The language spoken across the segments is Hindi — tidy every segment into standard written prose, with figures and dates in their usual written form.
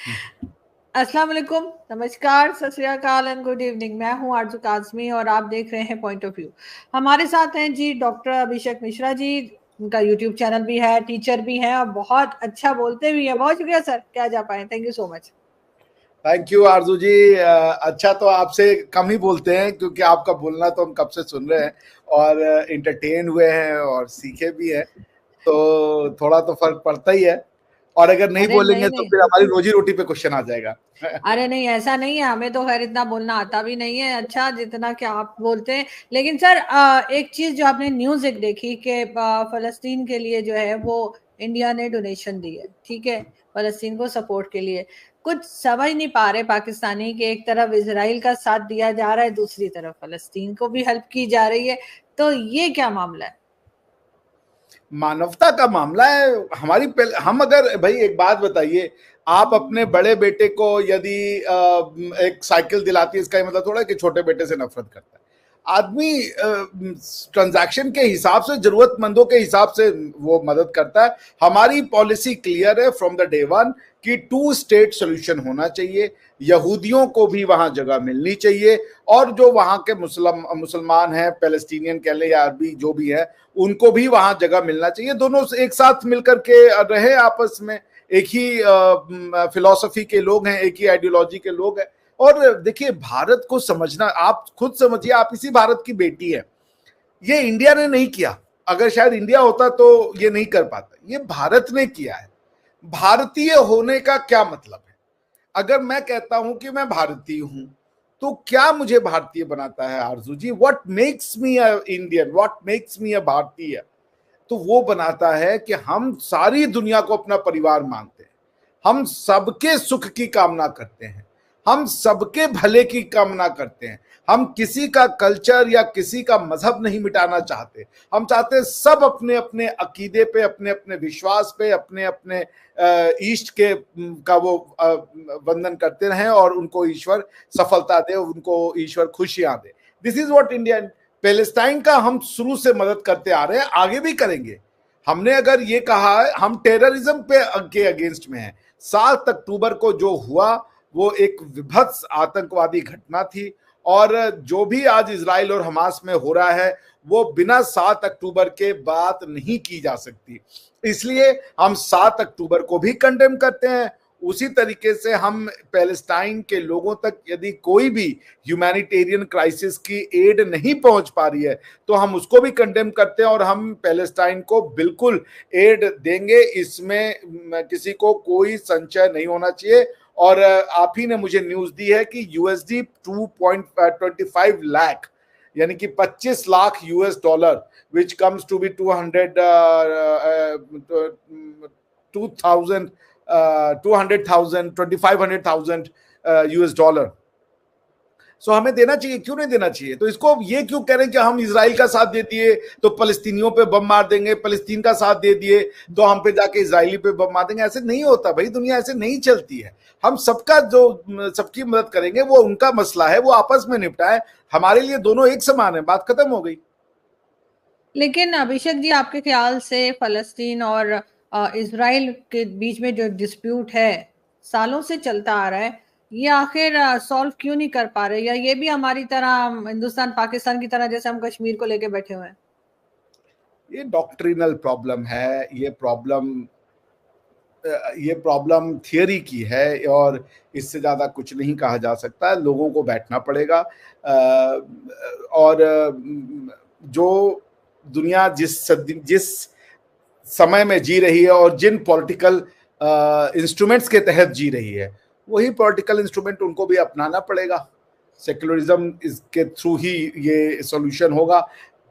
अस्सलाम वालेकुम, नमस्कार, सत श्री अकाल एंड गुड इवनिंग। मैं हूं आरजू काज़मी और आप देख रहे हैं पॉइंट ऑफ व्यू। हमारे साथ हैं जी डॉक्टर अभिषेक मिश्रा जी। उनका यूट्यूब चैनल भी है, टीचर भी हैं और बहुत अच्छा बोलते भी हैं। बहुत शुक्रिया सर, क्या जा पाए, thank you so much. Thank you आरजू जी। अच्छा, तो आपसे कम ही बोलते हैं क्योंकि आपका बोलना तो हम कब से सुन रहे हैं और इंटरटेन हुए हैं और सीखे भी हैं, तो थोड़ा तो फर्क पड़ता ही है। और अगर नहीं अरे बोलेंगे नहीं तो नहीं, फिर हमारी रोजी रोटी पे क्वेश्चन आ जाएगा। अरे नहीं, ऐसा नहीं है। हमें तो खैर इतना बोलना आता भी नहीं है अच्छा जितना कि आप बोलते हैं। लेकिन सर एक चीज जो आपने न्यूज एक देखी कि फलस्तीन के लिए जो है वो इंडिया ने डोनेशन दी है, ठीक है, फलस्तीन को सपोर्ट के लिए। कुछ समझ नहीं पा रहे पाकिस्तानी कि एक तरफ इसराइल का साथ दिया जा रहा है, दूसरी तरफ फलस्तीन को भी हेल्प की जा रही है। तो ये क्या मामला है? मानवता का मामला है। हम अगर भाई एक बात बताइए, आप अपने बड़े बेटे को यदि एक साइकिल दिलाती है, इसका ये मतलब थोड़ा कि छोटे बेटे से नफरत करता है। आदमी ट्रांजैक्शन के हिसाब से, जरूरतमंदों के हिसाब से वो मदद करता है। हमारी पॉलिसी क्लियर है फ्रॉम द डे वन कि 2 स्टेट सोल्यूशन होना चाहिए। यहूदियों को भी वहां जगह मिलनी चाहिए और जो वहां के मुसलमान हैं, पैलेस्टीनियन कह लें या अरबी जो भी है, उनको भी वहां जगह मिलना चाहिए। दोनों एक साथ मिलकर के रहे आपस में। एक ही फिलॉसफी के लोग हैं, एक ही आइडियोलॉजी के लोग हैं। और देखिए, भारत को समझना, आप खुद समझिए, आप इसी भारत की बेटी है। ये इंडिया ने नहीं किया। अगर शायद इंडिया होता तो ये नहीं कर पाता, ये भारत ने किया है। भारतीय होने का क्या मतलब है? अगर मैं कहता हूं कि मैं भारतीय हूं, तो क्या मुझे भारतीय बनाता है Arzoo ji? What makes me a Indian, what makes me a भारतीय? तो वो बनाता है कि हम सारी दुनिया को अपना परिवार मानते हैं, हम सबके सुख की कामना करते हैं, हम सबके भले की कामना करते हैं। हम किसी का कल्चर या किसी का मजहब नहीं मिटाना चाहते। हम चाहते हैं सब अपने अपने अकीदे पे, अपने अपने विश्वास पे, अपने अपने ईष्ट के का वो वंदन करते रहें और उनको ईश्वर सफलता दे, उनको ईश्वर खुशियां दे। This is what India. Palestine का हम शुरू से मदद करते आ रहे हैं, आगे भी करेंगे। हमने अगर ये कहा है, हम टेररिज्म के अगेंस्ट में हैं। 7 अक्टूबर को जो हुआ वो एक विभत्स आतंकवादी घटना थी और जो भी आज इजराइल और हमास में हो रहा है वो बिना 7 अक्टूबर के बात नहीं की जा सकती। इसलिए हम 7 अक्टूबर को भी कंडेम करते हैं। उसी तरीके से हम पैलेस्टाइन के लोगों तक यदि कोई भी ह्यूमैनिटेरियन क्राइसिस की एड नहीं पहुंच पा रही है तो हम उसको भी कंडेम करते हैं और हम पैलेस्टाइन को बिल्कुल एड देंगे। इसमें किसी को कोई संशय नहीं होना चाहिए। और आप ही ने मुझे न्यूज दी है कि यूएसडी 2.25 लाख, यानी कि 25 lakh US dollar, which comes to be 2500,000 US dollar. So हमें देना चाहिए, क्यों नहीं देना चाहिए? तो इसको ये क्यों कह रहे हैं कि हम इजराइल का साथ दे दिए तो फलस्तीनियों पे बम मार देंगे, फलस्तीन का साथ दे दिए तो हम पे जाके इजरायली पे बम मार देंगे? ऐसे नहीं होता भाई, दुनिया ऐसे नहीं चलती है। हम सबका जो सबकी मदद करेंगे वो उनका मसला है, वो आपस में निपटाए। हमारे लिए दोनों एक समान है, बात खत्म हो गई। लेकिन अभिषेक जी, आपके ख्याल से फलस्तीन और इसराइल के बीच में जो डिस्प्यूट है, सालों से चलता आ रहा है, ये आखिर सॉल्व क्यों नहीं कर पा रहे? या ये भी हमारी तरह, हिंदुस्तान पाकिस्तान की तरह, जैसे हम कश्मीर को लेके बैठे हुए हैं? ये डॉक्ट्रिनल प्रॉब्लम है। ये प्रॉब्लम थियरी की है और इससे ज्यादा कुछ नहीं कहा जा सकता। लोगों को बैठना पड़ेगा और जो दुनिया जिस समय में जी रही है और जिन पॉलिटिकल इंस्ट्रूमेंट्स के तहत जी रही है, वही पॉलिटिकल इंस्ट्रूमेंट उनको भी अपनाना पड़ेगा। सेक्युलरिज्म इसके थ्रू ही ये सॉल्यूशन होगा।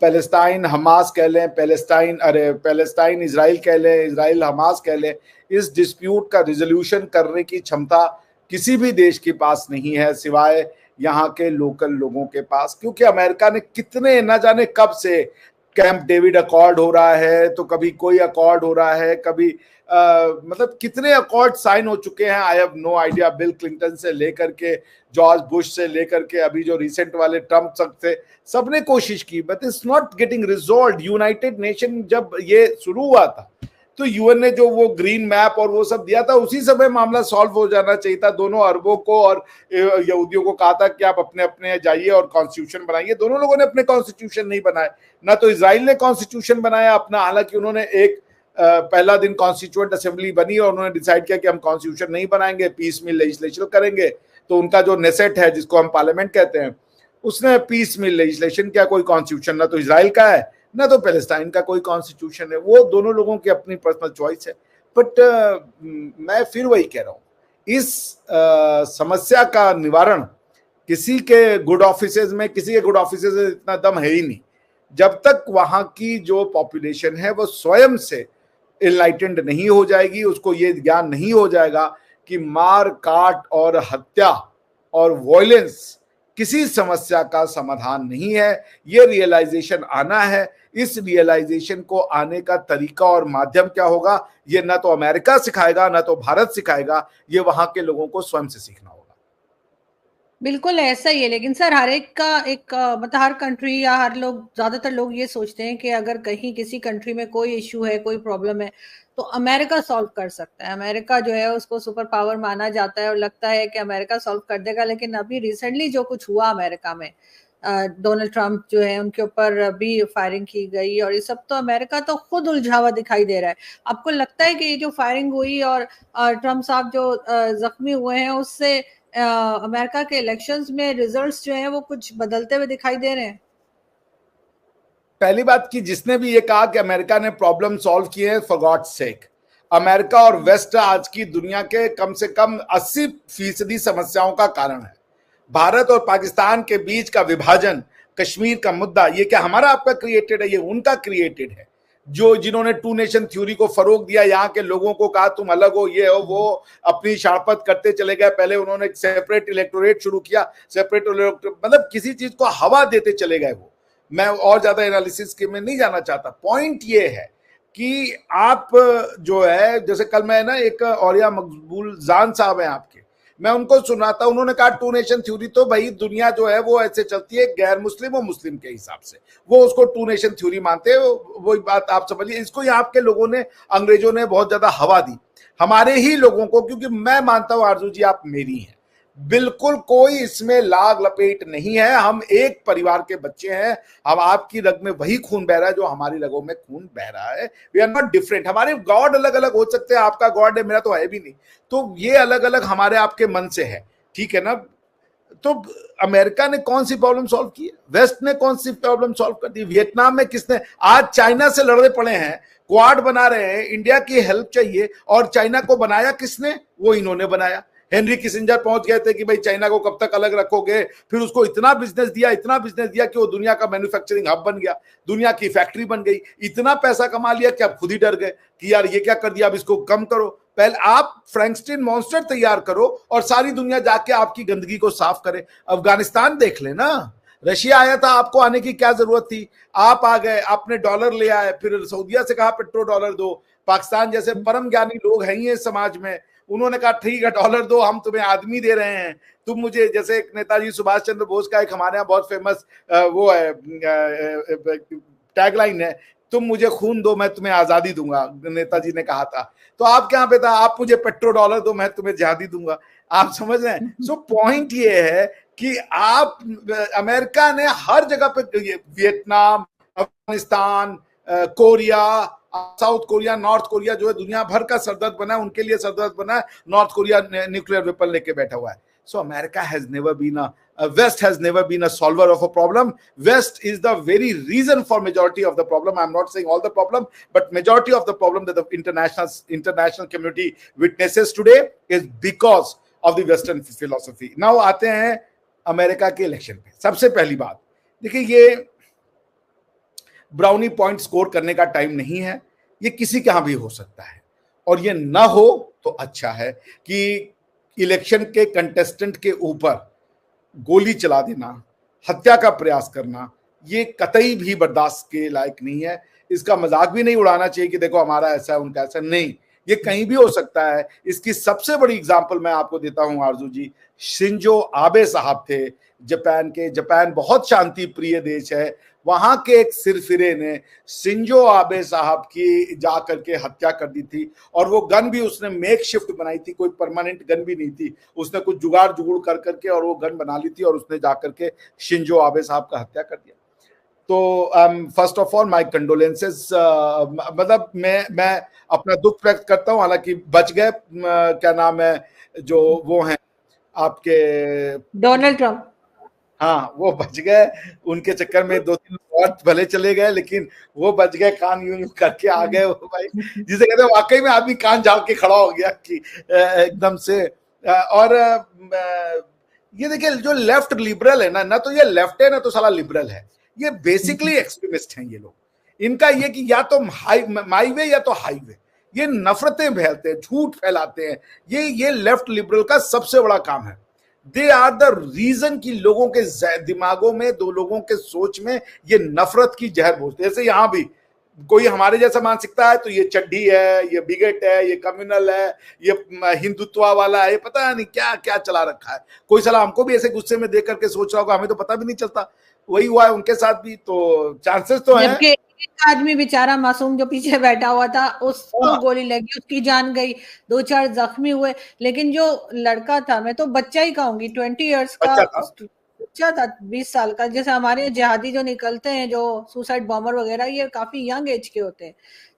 पैलेस्टाइन हमास कह लें, पैलेस्टाइन इजराइल कह लें, इजराइल हमास कह लें, इस डिस्प्यूट का रिजोल्यूशन करने की क्षमता किसी भी देश के पास नहीं है सिवाय यहाँ के लोकल लोगों के पास। क्योंकि अमेरिका ने कितने, न जाने कब से कैंप डेविड अकॉर्ड हो रहा है, तो कभी कोई अकॉर्ड हो रहा है, कभी मतलब कितने अकॉर्ड साइन हो चुके हैं, I have no idea. Bill Clinton से लेकर के जॉर्ज बुश से लेकर के अभी जो रिसेंट वाले ट्रम्प तक थे, सबने कोशिश की, but it's not getting resolve. United nation जब ये शुरू हुआ था तो यूएन ने जो वो ग्रीन मैप और वो सब दिया था, उसी समय मामला सॉल्व हो जाना चाहिए था। दोनों अरबों को और यहूदियों को कहा था कि आप अपने अपने जाइए और कॉन्स्टिट्यूशन बनाइए। दोनों लोगों ने अपने कॉन्स्टिट्यूशन नहीं बनाए, ना तो इजराइल ने कॉन्स्टिट्यूशन बनाया अपना, हालांकि उन्होंने एक पहला दिन कॉन्स्टिट्यूएंट असेंबली बनी और उन्होंने डिसाइड किया कि हम कॉन्स्टिट्यूशन नहीं बनाएंगे, पीस मिल लेजिस्लेशन करेंगे। तो उनका जो नेसेट है, जिसको हम पार्लियामेंट कहते हैं, उसने पीस मिल लेजिस्लेशन किया। कोई कॉन्स्टिट्यूशन ना तो इजराइल का है ना तो पैलेस्टाइन का कोई कॉन्स्टिट्यूशन है। वो दोनों लोगों की अपनी पर्सनल चॉइस है। बट मैं फिर वही कह रहा हूं, इस समस्या का निवारण किसी के गुड ऑफिसेज में, किसी के गुड ऑफिसेज में इतना दम है ही नहीं। जब तक वहां की जो पॉपुलेशन है वो स्वयं से इनलाइटेंड नहीं हो जाएगी, उसको ये ज्ञान नहीं हो जाएगा कि मार काट और हत्या और वॉयलेंस किसी समस्या का समाधान नहीं है, ये रियलाइजेशन आना है। इस रियलाइजेशन को आने का तरीका और माध्यम क्या होगा, ये ना तो अमेरिका सिखाएगा ना तो भारत सिखाएगा, ये वहां के लोगों को स्वयं से सीखना होगा। बिल्कुल ऐसा ही है। लेकिन सर हर एक का एक मतलब हर कंट्री या हर लोग, ज्यादातर लोग ये सोचते हैं कि अगर कहीं किसी कंट्री में कोई इश्यू है, कोई प्रॉब्लम है, तो अमेरिका सॉल्व कर सकता है। अमेरिका जो है उसको सुपर पावर माना जाता है और लगता है कि अमेरिका सॉल्व कर देगा। लेकिन अभी रिसेंटली जो कुछ हुआ अमेरिका में, डोनाल्ड ट्रंप जो है उनके ऊपर भी फायरिंग की गई और ये सब, तो अमेरिका तो खुद उलझा हुआ दिखाई दे रहा है। आपको लगता है कि ये जो फायरिंग हुई और ट्रंप साहब जो जख्मी हुए हैं, उससे अमेरिका के इलेक्शंस में रिजल्ट्स जो हैं वो कुछ बदलते हुए दिखाई दे रहे हैं? पहली बात कि जिसने भी ये कहा कि अमेरिका ने प्रॉब्लम सॉल्व किए हैं, फॉर गॉड्स सेक, अमेरिका और वेस्ट आज की दुनिया के कम से कम 80% समस्याओं का कारण है। भारत और पाकिस्तान के बीच का विभाजन, कश्मीर का मुद्दा, ये क्या हमारा आपका क्रिएटेड है? ये उनका क्रिएटेड है। जो जिन्होंने टू नेशन थ्योरी को फरोग दिया, यहाँ के लोगों को कहा तुम अलग हो, ये हो वो, अपनी शापत करते चले गए। पहले उन्होंने एक सेपरेट इलेक्टोरेट शुरू किया, सेपरेट मतलब किसी चीज को हवा देते चले गए। वो मैं और ज्यादा एनालिसिस के में नहीं जाना चाहता। पॉइंट ये है कि आप जो है, जैसे कल मैं ना एक औरिया मकबूल जान साहब हैं आपके, मैं उनको सुनाता, उन्होंने कहा टू नेशन थ्योरी तो भाई दुनिया जो है वो ऐसे चलती है, गैर मुस्लिम और मुस्लिम के हिसाब से, वो उसको टू नेशन थ्योरी मानते हैं। वही बात आप समझिए। इसको यहाँ के लोगों ने, अंग्रेजों ने बहुत ज्यादा हवा दी हमारे ही लोगों को, क्योंकि मैं मानता हूं आरजू जी आप मेरी हैं, बिल्कुल कोई इसमें लाग लपेट नहीं है। हम एक परिवार के बच्चे हैं। हम आपकी रग में वही खून बह रहा है जो हमारी रगों में खून बह रहा है। We are not different. हमारे गॉड अलग अलग हो सकते हैं, आपका गॉड है, मेरा तो है भी नहीं, तो ये अलग अलग हमारे आपके मन से है, ठीक है ना। तो अमेरिका ने कौन सी प्रॉब्लम सॉल्व की है? वेस्ट ने कौन सी प्रॉब्लम सॉल्व कर दी? वियतनाम में किसने? आज चाइना से लड़ने पड़े हैं, क्वाड बना रहे हैं, इंडिया की हेल्प चाहिए, और चाइना को बनाया किसने? वो इन्होंने बनाया। हेनरी किसिंजर पहुंच गए थे कि भाई चाइना को कब तक अलग रखोगे, फिर उसको इतना बिजनेस दिया, इतना बिजनेस दिया कि वो दुनिया का मैन्युफैक्चरिंग हब बन गया, दुनिया की फैक्ट्री बन गई, इतना पैसा कमा लिया कि आप खुद ही डर गए कि यार ये क्या कर दिया, अब इसको कम करो। पहले आप फ्रैंकस्टीन मॉन्स्टर तैयार करो और सारी दुनिया जाके आपकी गंदगी को साफ करे। अफगानिस्तान देख लेना, रशिया आया था, आपको आने की क्या जरूरत थी? आप आ गए, आपने डॉलर ले आए, फिर सऊदिया से कहा पेट्रो डॉलर दो। पाकिस्तान जैसे परम ज्ञानी लोग हैं ये समाज में, उन्होंने कहा ठीक है डॉलर दो, हम तुम्हें आदमी दे रहे हैं, तुम मुझे, जैसे एक नेताजी सुभाष चंद्र बोस का एक हमारे यहाँ बहुत फेमस वो है टैगलाइन है, तुम मुझे खून दो मैं तुम्हें आजादी दूंगा, नेताजी ने कहा था। तो आप क्या पे था, आप मुझे पेट्रो डॉलर दो मैं तुम्हें आजादी दूंगा। आप समझ रहे हैं? सो पॉइंट ये है कि आप, अमेरिका ने हर जगह पे, Vietnam, Afghanistan, Korea, south Korea, north Korea जो है दुनिया भर का सरदर्द बना है, उनके लिए सरदर्द बना है। नॉर्थ कोरिया न्यूक्लियर वेपन लेके बैठा हुआ है। So America has never been West has never been a solver of a problem. West is the very reason for majority of the problem. I'm not saying all the problem, but majority of the problem that the international community witnesses today is because of the Western philosophy. Now आते हैं अमेरिका के इलेक्शन पे। सबसे पहली बात देखिए, ये ब्राउनी पॉइंट स्कोर करने का टाइम नहीं है, ये किसी के यहां भी हो सकता है, और ये ना हो तो अच्छा है कि इलेक्शन के कंटेस्टेंट के ऊपर गोली चला देना, हत्या का प्रयास करना, ये कतई भी बर्दाश्त के लायक नहीं है। इसका मजाक भी नहीं उड़ाना चाहिए कि देखो हमारा ऐसा है उनका ऐसा, नहीं, ये कहीं भी हो सकता है। इसकी सबसे बड़ी एग्जांपल मैं आपको देता हूं आरजू जी, शिंजो आबे साहब थे जापान के। जापान बहुत शांति प्रिय देश है, वहां के एक सिरफिरे ने शिंजो आबे साहब की जाकर के हत्या कर दी थी, और वो गन भी उसने मेक शिफ्ट बनाई थी, कोई परमानेंट गन भी नहीं थी, उसने कुछ जुगाड़ जुगुड़ कर करके और वो गन बना ली थी और उसने जाकर के शिंजो आबे साहब का हत्या कर दिया। तो first of all my condolences, मतलब मैं अपना दुख व्यक्त करता हूँ, हालांकि बच गए, क्या नाम है जो वो हैं आपके, डोनाल्ड ट्रंप। हाँ वो बच गए, उनके चक्कर में 2-3 और भले चले गए, लेकिन वो बच गए, कान यूं यूं करके आ गए वो भाई, जिसे कहते हैं वाकई में आदमी कान झाड़ के खड़ा हो गया कि एकदम से। और ये देखिए जो लेफ्ट लिबरल है ना तो ये लेफ्ट है ना तो साला लिबरल है, ये बेसिकली एक्सट्रीमिस्ट हैं ये लोग। इनका ये कि या तो माई वे या तो हाईवे, ये नफरतें फैलते हैं, झूठ फैलाते हैं, ये लेफ्ट लिबरल का सबसे बड़ा काम है। दे आर द रीजन कि लोगों के दिमागों में, दो लोगों के सोच में ये नफरत की जहर घोलते। जैसे यहां भी कोई हमारे जैसा मानसिकता है तो ये चड्ढी है, ये बिगेट है, ये कम्युनल है, ये हिंदुत्व वाला है, ये पता नहीं क्या क्या चला रखा है। कोई सलाह हमको भी ऐसे गुस्से में देख करके सोच रहा होगा, हमें तो पता भी नहीं चलता, वही हुआ है उनके साथ भी, तो चांसेस तो हैं। जबकि एक आदमी बेचारा मासूम जो पीछे बैठा हुआ था, उसको गोली लगी, उसकी जान गई, 2-4 जख्मी हुए। लेकिन जो लड़का था, मैं तो बच्चा ही कहूंगी, 20 ईयर्स का बच्चा था, 20 साल का। जैसे हमारे जिहादी जो निकलते हैं, जो सुसाइड बॉम्बर वगैरह, ये काफी यंग एज के होते हैं,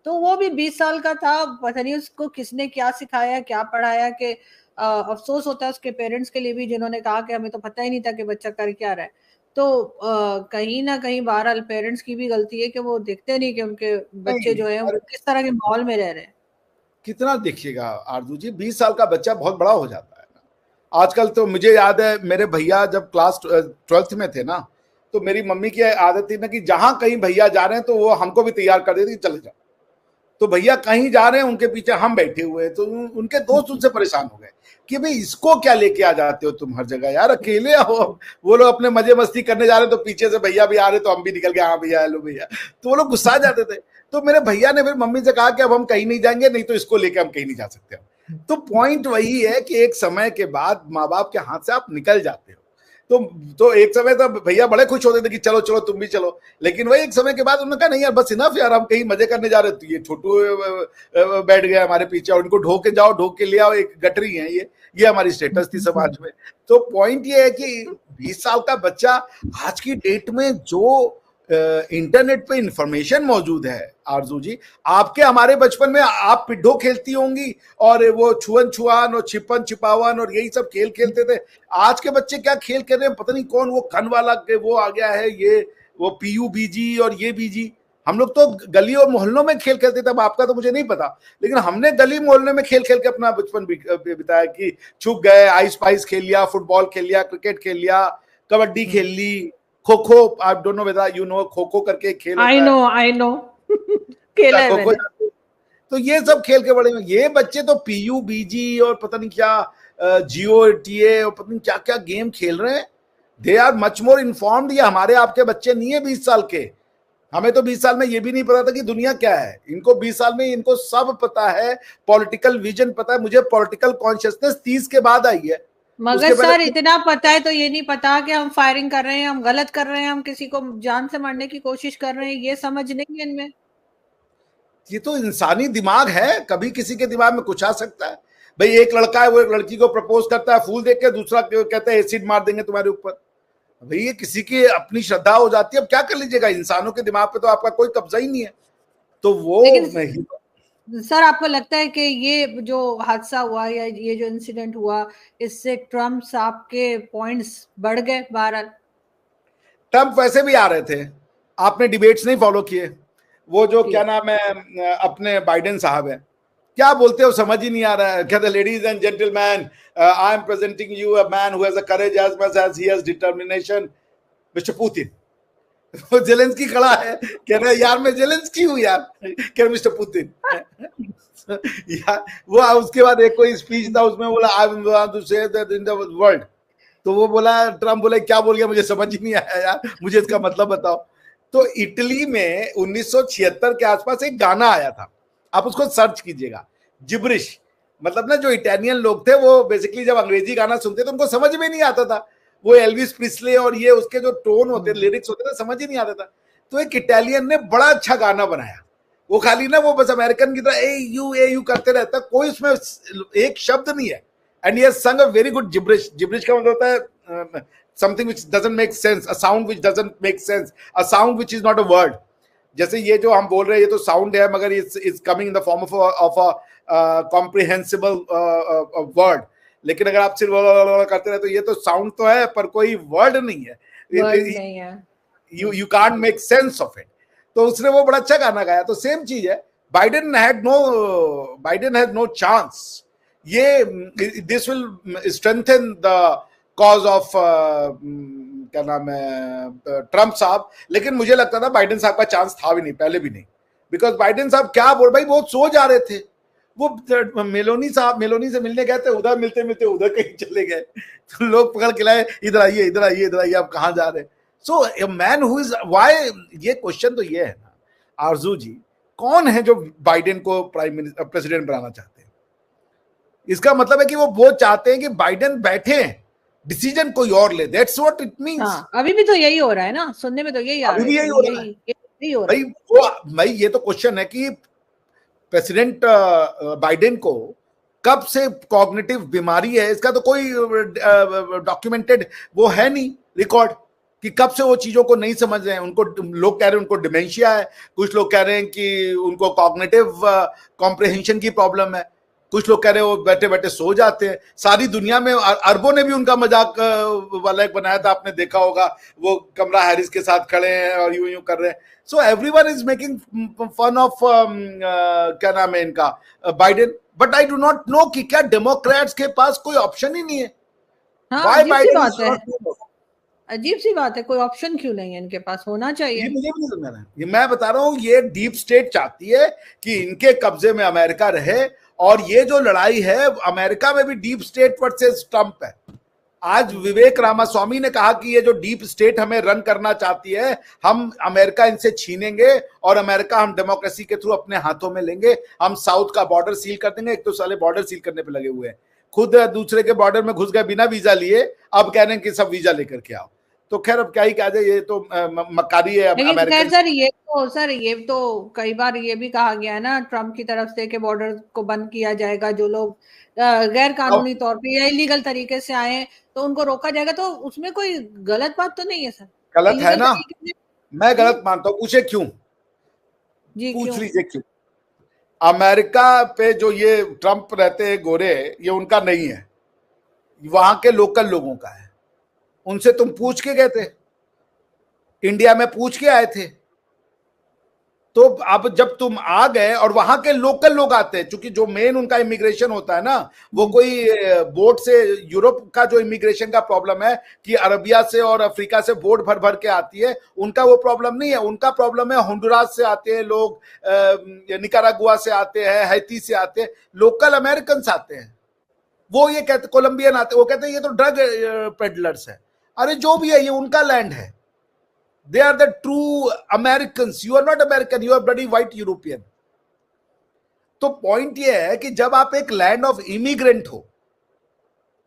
तो वो भी 20 साल का था। पता नहीं उसको किसने क्या सिखाया, क्या पढ़ाया, कि अफसोस होता है उसके पेरेंट्स के लिए भी, जिन्होंने कहा कि हमें तो पता ही नहीं था कि बच्चा कर क्या रहा है। तो कहीं ना कहीं बहरहाल पेरेंट्स की भी गलती है कि वो देखते नहीं कि उनके बच्चे जो है वो किस तरह के माहौल में रह रहे हैं। कितना देखिएगा आरजू जी, 20 साल का बच्चा बहुत बड़ा हो जाता है ना आजकल। तो मुझे याद है मेरे भैया जब क्लास 12th में थे ना, तो मेरी मम्मी की आदत थी ना कि जहां कहीं भैया जा रहे हैं तो वो हमको भी तैयार कर देती, चले जाओ। तो भैया कहीं जा रहे हैं, उनके पीछे हम बैठे हुए हैं, तो उनके दोस्त उनसे परेशान हो गए कि भाई इसको क्या लेके आ जाते हो तुम हर जगह, यार अकेले हो। वो लोग अपने मजे मस्ती करने जा रहे, तो पीछे से भैया भी आ रहे, तो हम भी निकल गए, हाँ भैया हेलो भैया, तो वो लोग गुस्सा जाते थे। तो मेरे भैया ने फिर मम्मी से कहा कि अब हम कहीं नहीं जाएंगे, नहीं तो इसको लेके हम कहीं नहीं जा सकते। तो पॉइंट वही है कि एक समय के बाद माँ बाप के हाथ से आप निकल जाते हो। तो एक समय तो भैया बड़े खुश होते थे कि चलो चलो तुम भी चलो, लेकिन वही एक समय के बाद उन्होंने कहा नहीं यार बस इनफ यार, हम कहीं मजे करने जा रहे। तो ये छोटू बैठ गया हमारे पीछे, और इनको ढो के जाओ, ढो के ले आओ, एक गटरी है ये हमारी स्टेटस थी समाज में। तो पॉइंट ये है कि 20 साल का बच्चा आज की डेट में जो इंटरनेट पे इंफॉर्मेशन मौजूद है आरजू जी, आपके हमारे बचपन में आप पिड्ढो खेलती होंगी और वो छुअन छुआन और छिपन छिपावन और यही सब खेल खेलते थे। आज के बच्चे क्या खेल खेल रहे हैं पता नहीं, कौन वो कन वाला वो आ गया है, ये वो पीयू बीजी और ये बीजी। हम लोग तो गली और मोहल्लों में खेल खेलते थे, अब आपका तो मुझे नहीं पता, लेकिन हमने गली मोहल्ले में खेल खेल के अपना बचपन बिताया कि छुप गए, आइस पाइस खेल लिया, फुटबॉल खेल लिया, क्रिकेट खेल लिया, कबड्डी खेल ली, kho kho, I don't know whether you know, kho kho करके खेल होता है, आई नो खेला है खो खो। मैंने। तो ये सब खेल के बड़े, ये बच्चे तो पीयू बीजी और पता नहीं क्या जियो टीए और पता नहीं क्या क्या गेम खेल रहे हैं। They are much more informed. ये हमारे आपके बच्चे नहीं है 20 साल के। हमें तो 20 साल में ये भी नहीं पता था कि दुनिया क्या है, इनको 20 साल में इनको सब पता है, पॉलिटिकल विजन पता है। मुझे पॉलिटिकल कॉन्शियसनेस 30 के बाद आई है। मगर सर इतना पता है तो ये नहीं पता कि हम फायरिंग कर रहे हैं, हम गलत कर रहे हैं, हम किसी को जान से मारने की कोशिश कर रहे हैं, ये समझ नहीं है इनमें। ये तो इंसानी दिमाग है, कभी किसी के दिमाग में कुछ आ सकता है। भाई एक लड़का है, वो एक लड़की को प्रपोज करता है, फूल देख के दूसरा कहता है एसिड मार देंगे तुम्हारे ऊपर। भाई ये किसी की अपनी श्रद्धा हो जाती है, अब क्या कर लीजिएगा, इंसानों के दिमाग पे तो आपका कोई कब्जा ही नहीं है। तो वो सर आपको लगता है कि ये जो हादसा हुआ या ये जो इंसिडेंट हुआ, इससे ट्रम्प साहब के पॉइंट्स बढ़ गए? बहरहाल ट्रम्प वैसे भी आ रहे थे, आपने डिबेट्स नहीं फॉलो किए। वो जो क्या नाम है अपने बाइडेन साहब है, क्या बोलते हो समझ ही नहीं आ रहा है। कहते ladies and gentleman, I am presenting you a man who has a courage as much as he has determination, mister Putin. वो जेलेंस्की खड़ा है, कह रहा है यार मैं जेलेंस्की हूँ यार, कह मिस्टर पुतिन। यार वो उसके बाद एक कोई स्पीच था, उसमें बोला I want to say that in the world, तो वो बोला, ट्रम्प बोला क्या बोल गया मुझे समझ ही नहीं आया यार, मुझे इसका मतलब बताओ। तो इटली में 1976 के आसपास एक गाना आया था, आप उसको सर्च कीजिएगा, जिब्रिश। मतलब ना जो इटालियन लोग थे वो बेसिकली जब अंग्रेजी गाना सुनते तो उनको समझ में नहीं आता था। वो एल्विस प्रिस्ले और ये उसके जो टोन होते, लिरिक्स होते थे, समझ ही नहीं आता था। तो एक इटालियन ने बड़ा अच्छा गाना बनाया, वो खाली ना वो बस अमेरिकन की तरह ए यू करते रहता, कोई उसमें एक शब्द नहीं है, एंड ही हैज संग a very good gibberish. Gibberish का मतलब होता है something which doesn't make sense, a sound which doesn't make sense, a sound which is not a word. जैसे ये जो हम बोल रहे हैं ये तो साउंड है, मगर it's coming in the form of a comprehensible word, लेकिन अगर आप सिर्फ करते रहे तो ये तो साउंड तो है पर कोई वर्ड नहीं है, वर्ड नहीं है, you can't make sense of it। तो उसने वो बड़ा अच्छा गाना गाया। तो सेम चीज है, बाइडेन हैड नो चांस। ये this will strengthen the cause of क्या नाम है ट्रम्प साहब, लेकिन मुझे लगता था बाइडेन साहब का चांस था भी नहीं, पहले भी नहीं, बिकॉज बाइडेन साहब क्या बोल भाई, बहुत सो जा रहे थे वो। मेलोनी से मिलने गए थे, उधर मिलते मिलते उधर कहीं चले गए, तो लोग पकड़ के लाए, इधर आइए इधर आइए इधर आइए, आप कहाँ जा रहे हैं। So a man who is why, ये क्वेश्चन तो ये है ना आरजू जी, कौन है जो बाइडेन को प्राइम मिनिस्टर प्रेसिडेंट बनाना चाहते हैं? इसका मतलब है कि वो चाहते हैं कि बाइडेन बैठे, डिसीजन कोई और ले, दैट्स व्हाट इट मींस। हाँ, अभी भी तो यही हो रहा है ना, सुनने में तो यही आ अभी रहा भी है यही कि हो रहा है यही हो रहा भाई। है। वो भाई ये तो क्वेश्चन है कि प्रेसिडेंट बाइडेन को कब से कॉग्निटिव बीमारी है, इसका तो कोई डॉक्यूमेंटेड वो है नहीं रिकॉर्ड कि कब से वो चीजों को नहीं समझ रहे हैं। उनको लोग कह रहे हैं उनको डिमेंशिया है, कुछ लोग कह रहे हैं कि उनको कॉग्निटिव कॉम्प्रिहेंशन की प्रॉब्लम है, कुछ लोग कह रहे हैं वो बैठे बैठे सो जाते हैं। सारी दुनिया में अरबों ने भी उनका मजाक वाला एक बनाया था, आपने देखा होगा, वो कमला हैरिस के साथ खड़े हैं और यूं यूं कर रहे हैं। So everyone is making fun of क्या नाम है इनका Biden, but I do not know कि क्या डेमोक्रेट्स के पास कोई ऑप्शन ही नहीं है। हाँ, Why अजीब सी Biden is बात है, not, अजीब सी बात है, कोई ऑप्शन क्यों नहीं है इनके पास, होना ये चाहिए। मुझे भी नहीं समझ रहा है। ये मैं बता रहा हूं, ये डीप स्टेट चाहती है कि इनके कब्जे में अमेरिका रहे, और ये जो लड़ाई है अमेरिका में भी डीप स्टेट वर्सेस ट्रंप है। आज विवेक रामास्वामी ने कहा कि ये जो डीप स्टेट हमें रन करना चाहती है, हम अमेरिका इनसे छीनेंगे और अमेरिका हम डेमोक्रेसी के थ्रू अपने हाथों में लेंगे, हम साउथ का बॉर्डर सील कर देंगे। एक तो साले बॉर्डर सील करने पे लगे हुए हैं, खुद दूसरे के बॉर्डर में घुस गए बिना वीजा लिए, अब कह रहे हैं कि सब वीजा लेकर के आओ। तो खैर अब क्या ही कहा जाए, ये तो मक्कारी है लेकिन खैर अमेरिकन। सर ये तो कई बार ये भी कहा गया है ना ट्रम्प की तरफ से कि बॉर्डर को बंद किया जाएगा, जो लोग गैर कानूनी तौर पे या इलीगल तरीके से आए तो उनको रोका जाएगा। तो उसमें कोई गलत बात तो नहीं है सर? गलत है इलीगल ना, तरीके से मैं गलत मानता हूं। पूछे क्यों? जी पूछ क्यों? लीजिए क्यों। अमेरिका पे जो ये ट्रंप रहते हैं गोरे, ये उनका नहीं है, वहां के लोकल लोगों का है। उनसे तुम पूछ के गए थे, इंडिया में पूछ के आए थे। तो अब जब तुम आ गए और वहां के लोकल लोग आते हैं, क्योंकि जो मेन उनका इमिग्रेशन होता है ना, वो कोई बोट से, यूरोप का जो इमिग्रेशन का प्रॉब्लम है कि अरबिया से और अफ्रीका से बोट भर भर के आती है, उनका वो प्रॉब्लम नहीं है। उनका प्रॉब्लम है होंडुरास से आते हैं लोग, निकारागुआ से आते हैं, हैती से आते हैं, लोकल अमेरिकन आते हैं। वो ये कहते, कोलंबियन आते, वो कहते हैं ये तो ड्रग पेडलर्स है। अरे जो भी है, ये उनका लैंड है। They are the true Americans. You are not American. You are bloody white European. तो पॉइंट ये है कि जब आप एक लैंड ऑफ इमिग्रेंट हो,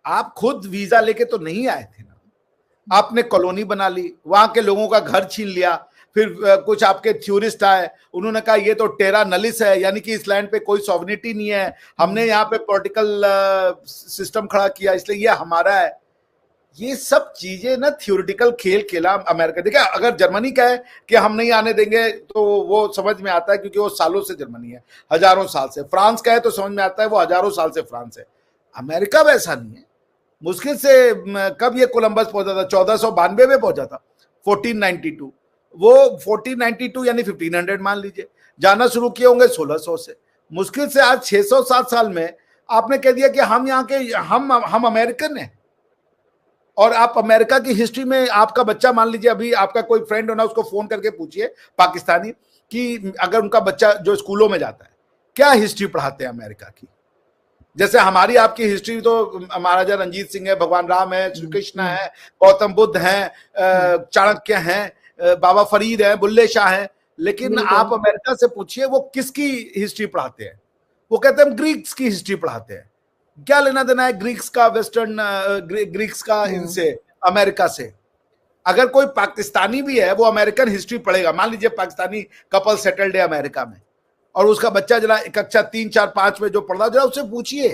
आप खुद वीजा लेके तो नहीं आए थे ना, आपने कॉलोनी बना ली, वहां के लोगों का घर छीन लिया, फिर कुछ आपके थ्योरिस्ट आए, उन्होंने कहा ये तो टेरा नलिस है, यानी कि इस लैंड पे कोई सॉवरेनिटी नहीं है, हमने यहाँ पे पॉलिटिकल सिस्टम खड़ा किया इसलिए ये हमारा है। ये सब चीजें ना थ्योरेटिकल खेल खेला अमेरिका। देखिए, अगर जर्मनी कहे कि हम नहीं आने देंगे तो वो समझ में आता है, क्योंकि वो सालों से जर्मनी है, हजारों साल से। फ्रांस कहे तो समझ में आता है, वो हजारों साल से फ्रांस है। अमेरिका वैसा नहीं है। मुश्किल से कब ये कोलंबस पहुंचा था? 1492 में पहुंचा था, 1492। वो 1492 यानी 1500 मान लीजिए, जाना शुरू किए होंगे 1600 से। मुश्किल से आज 600-7 साल में आपने कह दिया कि हम यहाँ के, हम अमेरिकन हैं। और आप अमेरिका की हिस्ट्री में, आपका बच्चा, मान लीजिए अभी आपका कोई फ्रेंड हो ना, उसको फोन करके पूछिए पाकिस्तानी कि अगर उनका बच्चा जो स्कूलों में जाता है, क्या हिस्ट्री पढ़ाते हैं अमेरिका की? जैसे हमारी आपकी हिस्ट्री तो महाराजा रंजीत सिंह है, भगवान राम है, श्री कृष्ण है, गौतम बुद्ध हैं, चाणक्य हैं, बाबा फरीद है, बुल्ले शाह हैं। लेकिन आप अमेरिका से पूछिए वो किसकी हिस्ट्री पढ़ाते हैं? वो कहते हैं हम ग्रीक्स की हिस्ट्री पढ़ाते हैं। क्या लेना देना है ग्रीक्स का, वेस्टर्न ग्रीक्स का इनसे, अमेरिका से? अगर कोई पाकिस्तानी भी है वो अमेरिकन हिस्ट्री पढ़ेगा, मान लीजिए पाकिस्तानी कपल सेटल्ड है अमेरिका में और उसका बच्चा जरा कक्षा 3, 4, 5 में जो पढ़ रहा, जरा उससे पूछिए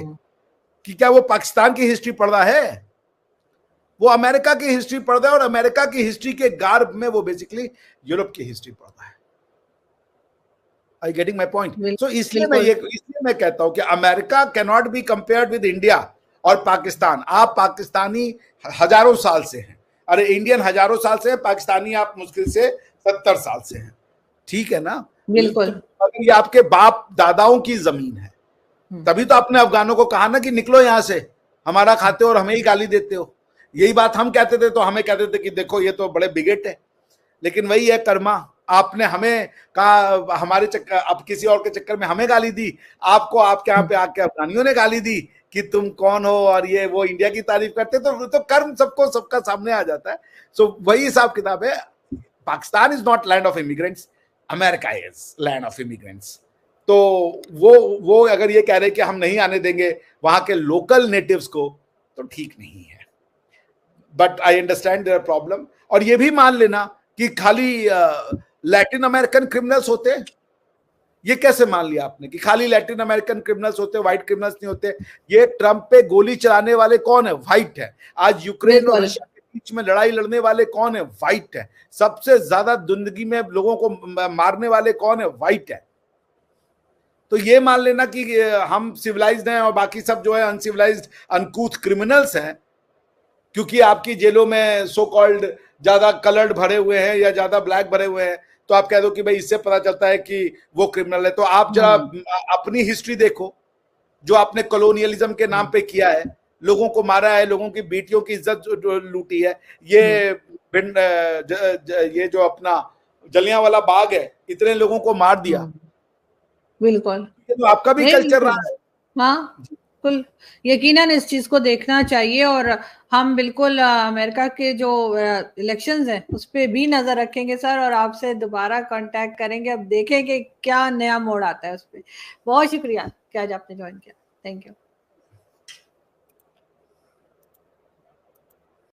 कि क्या वो पाकिस्तान की हिस्ट्री पढ़ रहा है, वो अमेरिका की हिस्ट्री पढ़ रहा है, और अमेरिका की हिस्ट्री के गार्ब में वो बेसिकली यूरोप की हिस्ट्री पढ़ रहा है। I getting my point? सो इसलिए मैं कहता हूं कि America can not be compared with India और पाकिस्तान। आप पाकिस्तानी हजारों साल से हैं, अरे इंडियन हजारों साल से है, पाकिस्तानी आप मुश्किल से 70 साल से हैं, ठीक है ना? बिल्कुल। तो अगर ये आपके बाप दादाओं की जमीन है, तभी तो आपने अफगानों को कहा ना कि निकलो यहां से, हमारा खाते हो और हमें ही गाली देते हो। यही बात हम कहते थे तो हमें कहते थे कि देखो ये तो बड़े बिगेट है, लेकिन वही है कर्मा, आपने हमें कहा, हमारे चक्कर, अब किसी और के चक्कर में हमें गाली दी, आपको आपके यहाँ पे आके अफगानियों ने गाली दी कि तुम कौन हो, और ये वो इंडिया की तारीफ करते, तो कर्म सबको सबका सामने आ जाता है। सो वही हिसाब किताब है। Pakistan is not land of immigrants, America is land of immigrants. तो वो अगर ये कह रहे कि हम नहीं आने देंगे वहां के लोकल नेटिव्स को, तो ठीक नहीं है। But I understand their problem. और ये भी मान लेना कि खाली लैटिन अमेरिकन क्रिमिनल्स होते हैं, ये कैसे मान लिया आपने कि खाली लैटिन अमेरिकन क्रिमिनल्स होते, व्हाइट क्रिमिनल्स नहीं होते? ये ट्रंप पे गोली चलाने वाले कौन है? व्हाइट है। आज यूक्रेन और रशिया के बीच में लड़ाई लड़ने वाले कौन है? व्हाइट है। सबसे ज्यादा जिंदगी में लोगों को मारने वाले कौन है? व्हाइट है। तो ये मान लेना कि हम सिविलाइज्ड हैं और बाकी सब जो है अनसिविलाइज्ड अनकूथ क्रिमिनल्स हैं, क्योंकि आपकी जेलों में सो कॉल्ड ज्यादा कलर्ड भरे हुए हैं या ज्यादा ब्लैक भरे हुए हैं, तो आप कह दो कि भाई इससे पता चलता है कि वो क्रिमिनल है। तो आप जरा अपनी हिस्ट्री देखो, जो आपने कॉलोनियलिज्म के नाम पे किया है, लोगों को मारा है, लोगों की बेटियों की इज्जत लूटी है। ये जो अपना जलियांवाला बाग है, इतने लोगों को मार दिया। बिल्कुल, तो आपका भी कल्चर रहा है। हाँ बिल्कुल, यकीनन इस चीज को देखना चाहिए। और हम बिल्कुल अमेरिका के जो इलेक्शंस हैं उस पर भी नजर रखेंगे सर, और आपसे दोबारा कांटेक्ट करेंगे, अब देखेंगे क्या नया मोड़ आता है उस पर। बहुत शुक्रिया कि आज आपने ज्वाइन किया। Thank you.